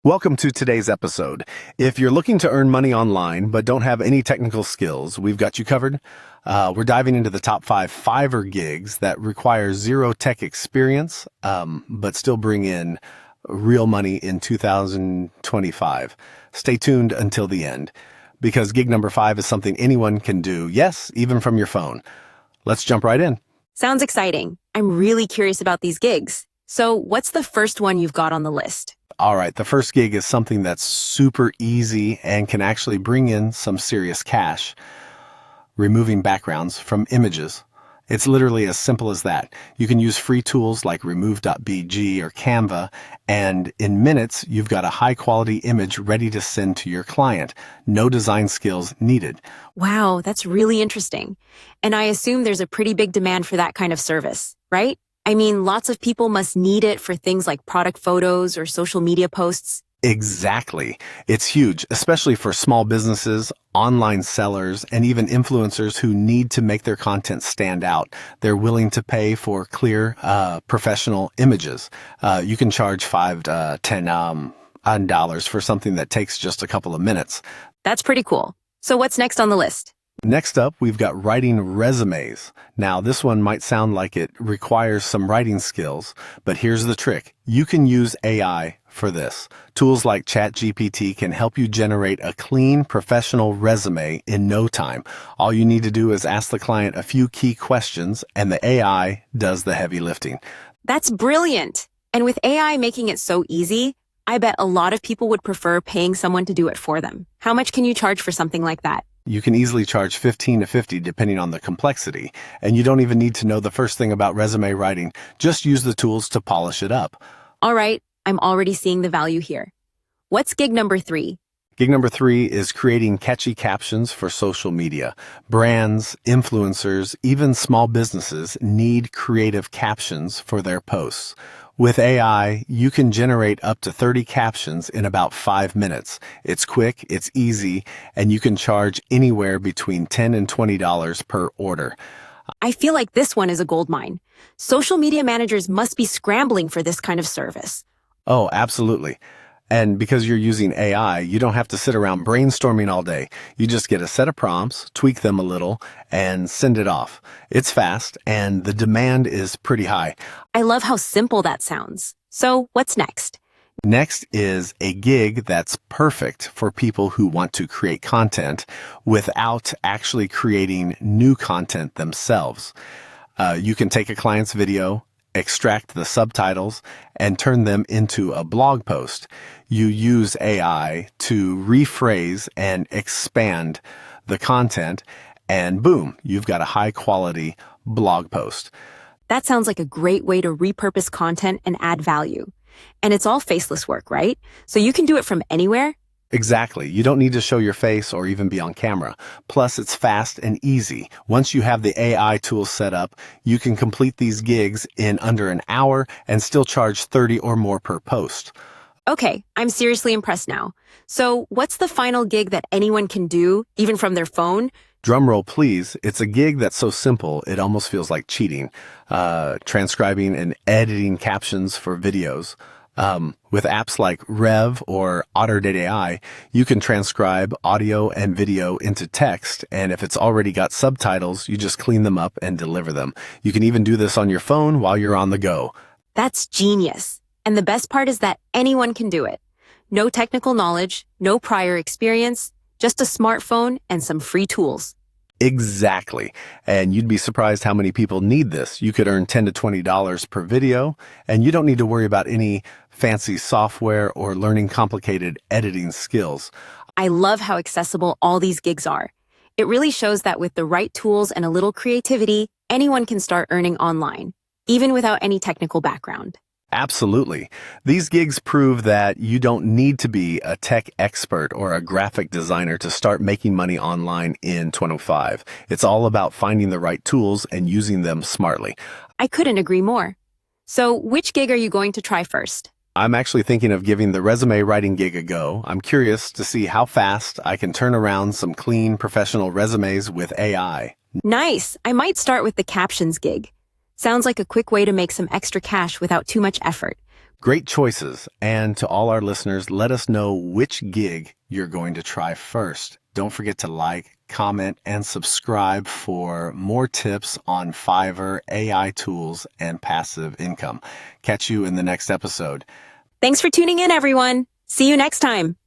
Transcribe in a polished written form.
Welcome to today's episode. If you're looking to earn money online but don't have any technical skills, we've got you covered. We're diving into the top 5 Fiverr gigs that require zero tech experience, but still bring in real money in 2025. Stay tuned until the end, because gig number 5 is something anyone can do, yes, even from your phone. Let's jump right in. Sounds exciting. I'm really curious about these gigs. So what's the first one you've got on the list? All right, the first gig is something that's super easy and can actually bring in some serious cash. Removing backgrounds from images. It's literally as simple as that. You can use free tools like remove.bg or Canva, and in minutes, you've got a high-quality image ready to send to your client. No design skills needed. Wow, that's really interesting. And I assume there's a pretty big demand for that kind of service, right? I mean, lots of people must need it for things like product photos or social media posts. Exactly. It's huge, especially for small businesses, online sellers, and even influencers who need to make their content stand out. They're willing to pay for clear, professional images. You can charge $5 to $10 for something that takes just a couple of minutes. That's pretty cool. So what's next on the list? Next up, we've got writing resumes. Now, this one might sound like it requires some writing skills, but here's the trick. You can use AI for this. Tools like ChatGPT can help you generate a clean, professional resume in no time. All you need to do is ask the client a few key questions, and the AI does the heavy lifting. That's brilliant. And with AI making it so easy, I bet a lot of people would prefer paying someone to do it for them. How much can you charge for something like that? You can easily charge $15 to $50 depending on the complexity, and you don't even need to know the first thing about resume writing. Just use the tools to polish it up. All right, I'm already seeing the value here. What's gig number 3? Gig number 3 is creating catchy captions for social media. Brands, influencers, even small businesses need creative captions for their posts. With AI, you can generate up to 30 captions in about 5 minutes. It's quick, it's easy, and you can charge anywhere between $10 and $20 per order. I feel like this one is a goldmine. Social media managers must be scrambling for this kind of service. Oh, absolutely. And because you're using AI, you don't have to sit around brainstorming all day. You just get a set of prompts, tweak them a little, and send it off. It's fast, and the demand is pretty high. I love how simple that sounds. So what's next? Next is a gig that's perfect for people who want to create content without actually creating new content themselves. You can take a client's video, extract the subtitles, and turn them into a blog post. You use AI to rephrase and expand the content, and boom, you've got a high-quality blog post. That sounds like a great way to repurpose content and add value. And it's all faceless work, right? So you can do it from anywhere? Exactly. You don't need to show your face or even be on camera. Plus, it's fast and easy. Once you have the AI tools set up, you can complete these gigs in under an hour and still charge 30 or more per post. Okay, I'm seriously impressed now. So what's the final gig that anyone can do, even from their phone? Drumroll, please. It's a gig that's so simple, it almost feels like cheating. Transcribing and editing captions for videos. With apps like Rev or Otter.ai, you can transcribe audio and video into text, and if it's already got subtitles, you just clean them up and deliver them. You can even do this on your phone while you're on the go. That's genius. And the best part is that anyone can do it. No technical knowledge, no prior experience, just a smartphone and some free tools. Exactly. And you'd be surprised how many people need this. You could earn $10 to $20 per video, and you don't need to worry about any fancy software or learning complicated editing skills. I love how accessible all these gigs are. It really shows that with the right tools and a little creativity, anyone can start earning online, even without any technical background. Absolutely. These gigs prove that you don't need to be a tech expert or a graphic designer to start making money online in 2025. It's all about finding the right tools and using them smartly. I couldn't agree more. So which gig are you going to try first? I'm actually thinking of giving the resume writing gig a go. I'm curious to see how fast I can turn around some clean, professional resumes with AI. Nice. I might start with the captions gig. Sounds like a quick way to make some extra cash without too much effort. Great choices. And to all our listeners, let us know which gig you're going to try first. Don't forget to like, comment, and subscribe for more tips on Fiverr, AI tools, and passive income. Catch you in the next episode. Thanks for tuning in, everyone. See you next time.